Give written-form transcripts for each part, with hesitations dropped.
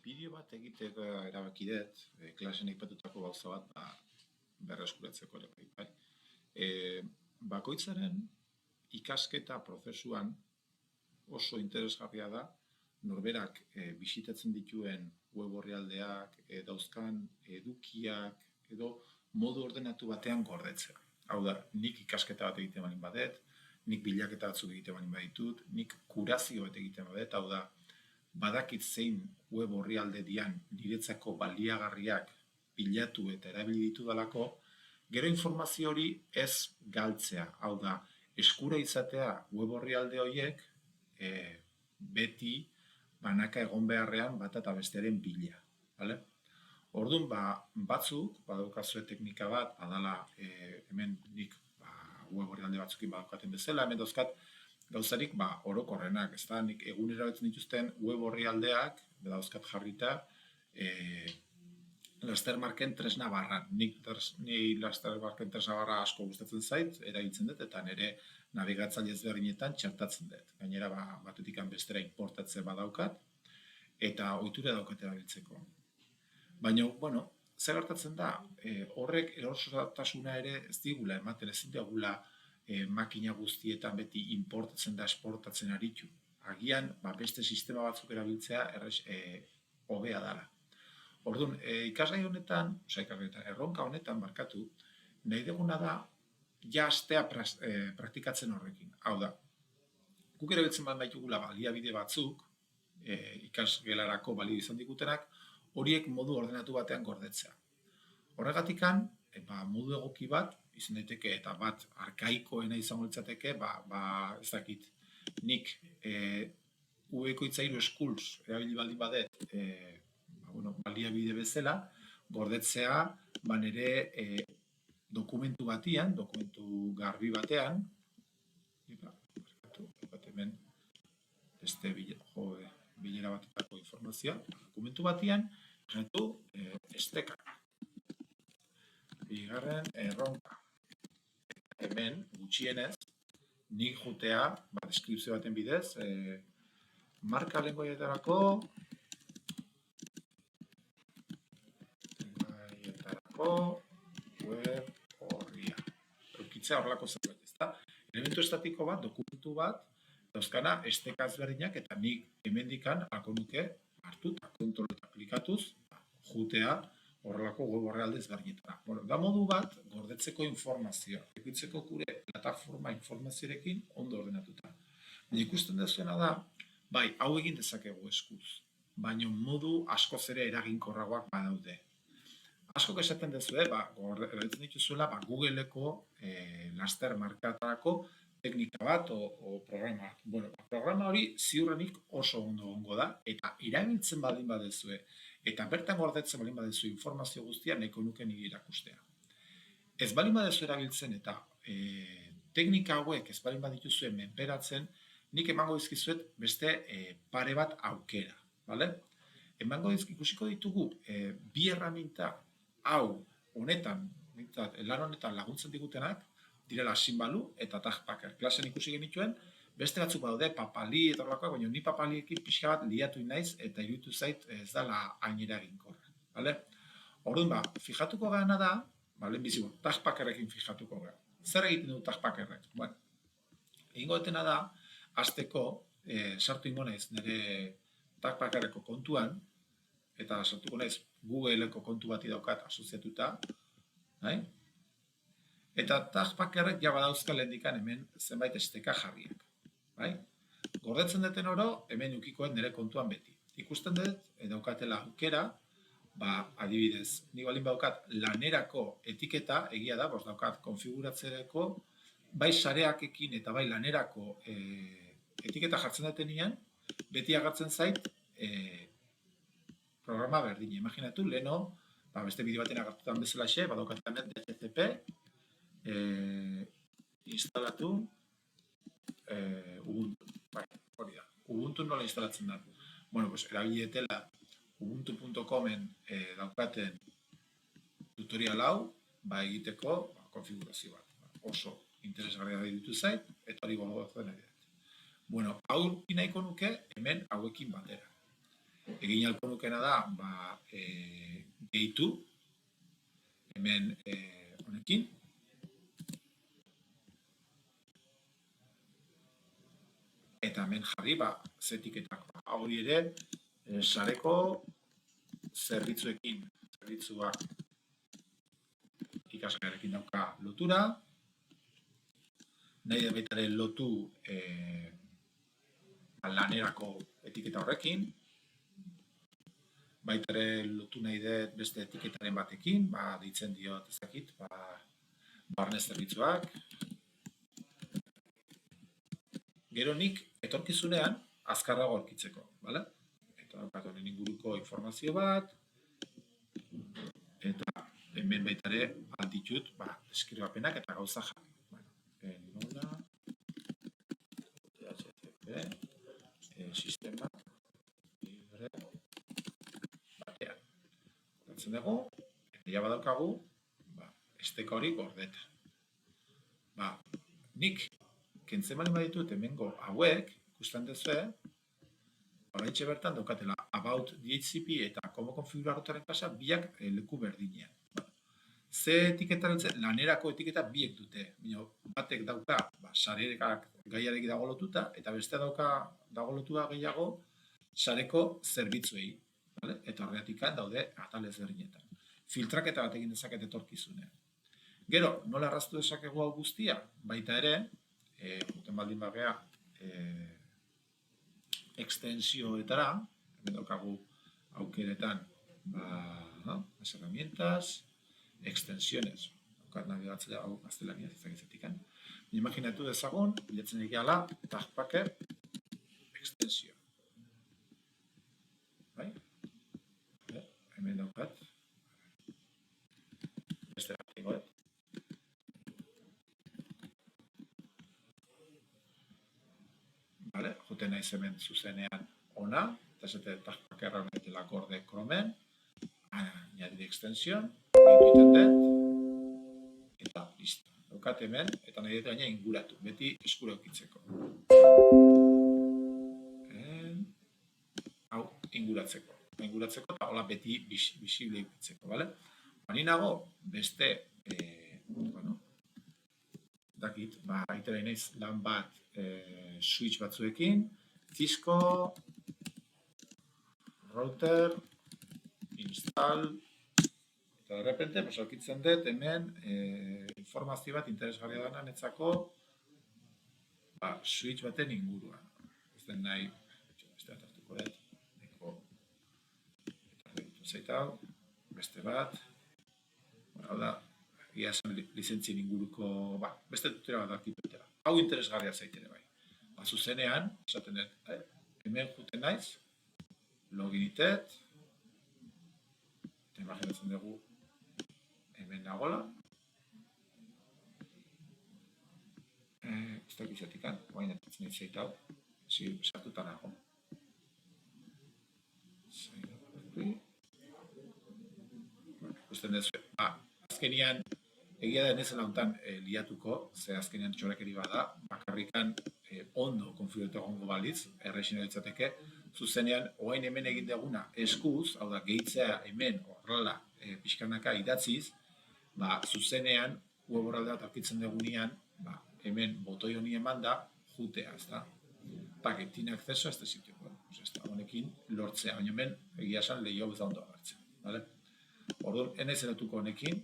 Bideo bat egiteko erabaki dut, klasen aipatutako gauza bat berreskuratzeko ere bai. Bakoitzaren ikasketa prozesuan oso interesgarria da norberak bisitatzen dituen web orrialdeak, dauzkan edukiak edo modu ordenatu batean gordetzea. Hau da, nik ikasketa bat egiten balin badet, nik bilaketa batzuk egiten balin baditut, nik kurazio bat egiten badet, hau da, badakit zein web orrialde dian niretzako baliagarriak bilatu eta erabili ditu dalako, gero informazio hori ez galtzea, hau da, eskura izatea web orrialde horiek beti banaka egon beharrean bat eta bestearen bila. Vale? Orduan, batzuk, badaukazue teknika bat, badala hemen nik web orrialde batzukin badaukaten bezala, hemen dauzkat gauzarik orokorrenak, ez da, nik egunera betzen dituzten web orrialdeak, dauzkat jarrita, Lastermarken tresna barra. Ni Lastermarken tresna barra asko gustatzen zait, erabiltzen dut, eta nire nabigatzaile ezberdinetan txertatzen dut. Gainera, batetik bestera importatze badaukat, eta ohitura daukat erabiltzeko. Baina, bueno, zer gertatzen da, horrek erosotasuna ere ez digula ematen, ezin digula makina guztietan beti importatzen da esportatzen aritu. Agian, beste sistema batzuk erabiltzea hobea dela. Orduan, ikasgai honetan, erronka honetan barkatu, nahi duguna da, ja astea praktikatzen horrekin. Hau da, guk erabiltzen baditugula baliabide batzuk, ikasgelarako balio izan digutenak, horiek modu ordenatu batean gordetzea. Horregatikan, modu egoki bat, izan daiteke eta bat arkaikoena izango litzateke, ez dakit, nik uekoitzairu schools erabili baldin badet, baliabide bezala, gordetzea nire dokumentu batian, dokumentu garbi batean, hemen beste bilera batetako informazioa, dokumentu batian, esteka. Bigarren erronka. Hemen, gutxienez, nik jutea, deskripzio baten bidez, marka lengoietarako web orria. Eukitzea horrelako zerbait, ez da? Elementu estatiko bat, dokumentu bat, dauzkana esteka ezberdinak, eta nik hemendikan alko nuke hartu eta kontrol eta aplikatuz jutea horrelako web orrialde ezberdinetara. Da modu bat, gordetzeko informazioa, eukitzeko gure plataforma informazioarekin ondo ordenatuta. Ikusten dezuena da, bai, hau egin dezakegu eskuz, baina modu askoz ere eraginkorragoak badaude. Askok esaten dezu, erabiltzen dituzuela Google-eko laster markatarako teknika bat o programa bat. Bueno, programa hori ziurrenik oso ondo gongo da, eta erabiltzen baldin badezue, eta bertan gordetzen baldin badezu informazio guztia nahiko nuke niri erakustea. Ez baldin badezu erabiltzen eta teknika hauek ez baldin badituzue menperatzen, nik emango dizkizuet beste pare bat aukera. Emango ikusiko ditugu bi erraminta hau honetan, lan honetan laguntzen digutenak, direla Simbalu eta Tagpacker. Klasen ikusi genituen, beste batzuk badaude papali eta horrelakoak, baina ni papaliekin pixka bat liatu naiz eta iruditu zait ez dela hain eraginkorra. Orduan, fijatuko gana da, lehenbizi, Tagpackerrekin fijatuko gara. Zer egiten du Tagpackerrek? Egingo detena da, hasteko sartu ingo naiz nire Tagpackerreko kontuan, eta sartuko naiz Google-eko kontu bati daukat asoziatuta, eta Tagpackerrek ja badauzka lehendikan hemen zenbait esteka jarriak. Gordetzen duten oro, hemen ukikoen nire kontuan beti. Ikusten dut, daukatela aukera, adibidez, nik balin badaukat lanerako etiketa, egia da, daukat konfiguratzereko, bai sareakekin eta bai lanerako etiketa jartzen detenean, beti agertzen zait, programa berdina. Imaginatu, leheno, beste bideo baten agertutan bezalaxe, badaukatzen DHCP, instalatu Ubuntu. Hori da. Ubuntu nola instalatzen da. Erabiletela ubuntu.comen daukaten tutorial hau, egiteko konfigurazio bat. Oso interesgarria ditu zait, eta hori gogoratzen ari dut. Hau nahiko nuke hemen hauekin batera. Egin alko nukena da, gehitu, hemen honekin, eta hemen jarri, ze etiketak. Hori ere, sareko zerbitzuekin, zerbitzuak ikasgaiarekin dauka lotura, nahi da baita ere lotu lanerako etiketa horrekin, baita ere lotu nahi dut beste etiketaren batekin, deitzen diot ezakit, barne zerbitzuak. Gero nik etorkizunean azkarrago aurkitzeko, bale? Eta daukat honen inguruko informazio bat, eta hemen baita ere alditut, deskribapenak eta gauza jarri. Nola, DHCP, sistema, libre, batean. Hortzen dugu, eta badaukagu, esteka hori gordeta. Nik, kentzen bali baditut hemengo hauek, ikusten duzue, oraintxe bertan daukatela about DHCP eta como configurar rotaren klasa biak leku berdinean. Ze etiketa lanerako etiketa biek dute. Batek dauka sarekak gaiarekin dago lotuta, eta bestea dauka dago lotua gehiago sareko zerbitzuei. Eta horretik daude atal ezberdinetan. Filtraketa bat egin dezaket etorkizunean. Gero, nola arraztu dezakegu hau guztia? Baita ere, guten baldin bagea, extensioetara, hemen daukagu aukeretan, las herramientas, extensiones, daukat nabigatzea hau gaztelaniaz ezagizetikan. Imaginatu dezagun, bilatzen egiala, Tagpacker extensio. Hemen daukat, beste bat egoet. Joten naiz hemen zuzenean ona, eta esate Tagpacker honek lakorde kromen, añadir extensión, egiten dut, eta listo. Daukat hemen, eta nahi dut gaina inguratu, beti eskura eukitzeko. Hau, inguratzeko, eta hola beti bisible eukitzeko, bale? Ni nago, beste, dakit, aitera inaiz lan bat switch batzuekin, Cisco, router, install, eta de repente, aukitzen dut hemen informazio bat interesgarria dana netzako switch baten inguruan. Ez den nahi, beste bat hartuko dut, neko, eta ditu zaitau, beste bat, hau da, egia esan lizentzien inguruko, beste tutera bat arkitetera. Hau interesgarria zaitere bai. Zuzenean, esaten dut, hemen juten naiz, login itet, eta imaginatzen dugu hemen nagola. Ez da gizatikan, guain etatzen dut zeitau, sartuta nago. Ikusten dut, azkenian, egia da enezen hauntan liatuko, ze azkenean txorakeri bada, bakarrikan ondo konfiguratu egongo balitz, errexina ditzateke, zuzenean, oain hemen egin duguna eskuz, hau da, gehitzea hemen horrela pixkanaka idatziz, zuzenean, web horrela aurkitzen dugunean, hemen botoi honi eman da, jutea, ez da? Tiene acceso a este sitio. Honekin lortzea, baina hemen egia esan lehio ez da ondo agertzen. Orduan, enez eratuko honekin,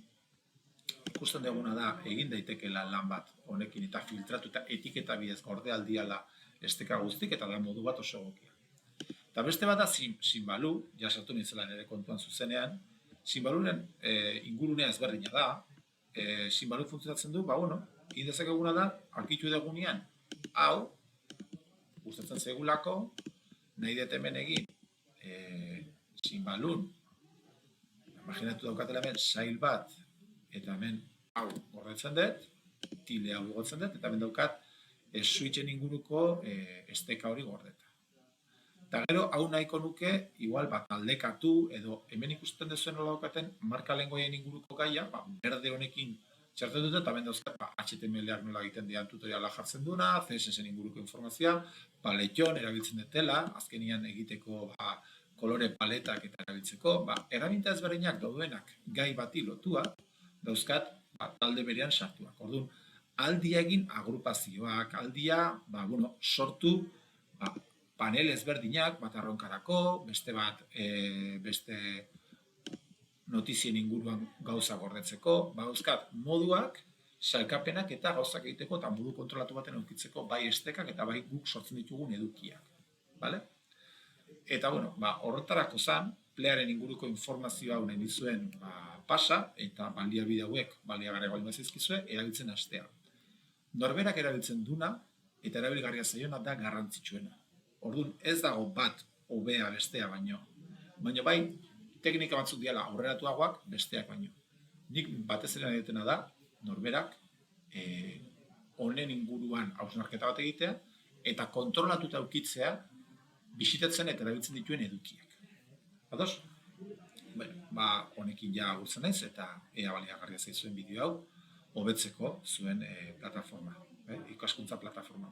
ikusten duguna da, egin daitekela lan bat honekin eta filtratu eta etiketa bidez gorde aldiala esteka guztik eta lan modu bat oso egokia. Eta beste bat da Symbaloo, jasartu nintzela nire kontuan zuzenean, Symbalooren ingurunea ezberdina da, Symbaloo funtzionatzen du, egin dezakeguna da, arkitu dugunean, hau, gustatzen zegulako, nahi dut hemen egin, Symbaloo, imaginatu daukatela hemen, sail bat, eta hemen hau gordetzen dut, tilde hau igotzen dut, eta hemen daukat switchen inguruko esteka hori gordeta. Eta gero, hau nahiko nuke, igual aldekatu, edo hemen ikusten duzuen nola daukaten marka lengoien inguruko gaia, berde honekin txartzen dut, eta hemen dauzkat HTML-ak nola egiten dian tutoriala jartzen duna, CSS-en inguruko informazioa, Paletxon erabiltzen dutela, azkenian egiteko kolore paletak eta erabiltzeko, erabilta ezberdinak daudenak gai bati lotua, dauzkat talde berean sartuak. Orduan, aldia egin agrupazioak, aldia sortu panel ezberdinak, bat arronkarako, beste bat beste notizien inguruan gauza gordetzeko, dauzkat moduak, sailkapenak eta gauzak egiteko eta modu kontrolatu baten edukitzeko bai estekak eta bai guk sortzen ditugun edukiak. Vale? Eta, horretarako zan, playaren inguruko informazioa hau nahi dizuen pasa, eta baliabide hauek, baliagarri baldin bazizkizue, erabiltzen hastea. Norberak erabiltzen duna, eta erabilgarria zaiona da garrantzitsuena. Orduan, ez dago bat hobea bestea baino. Baina bai, teknika batzuk diala aurreratuagoak besteak baino. Nik batez ere nahi dutena da, norberak honen inguruan hausnarketa bat egitea, eta kontrolatuta aukitzea bisitatzen eta erabiltzen dituen edukiak. Ados? Honekin ja agurtzen naiz eta ea baliagarria zaizuen bideo hau hobetzeko zuen plataforma, ikaskuntza plataforma.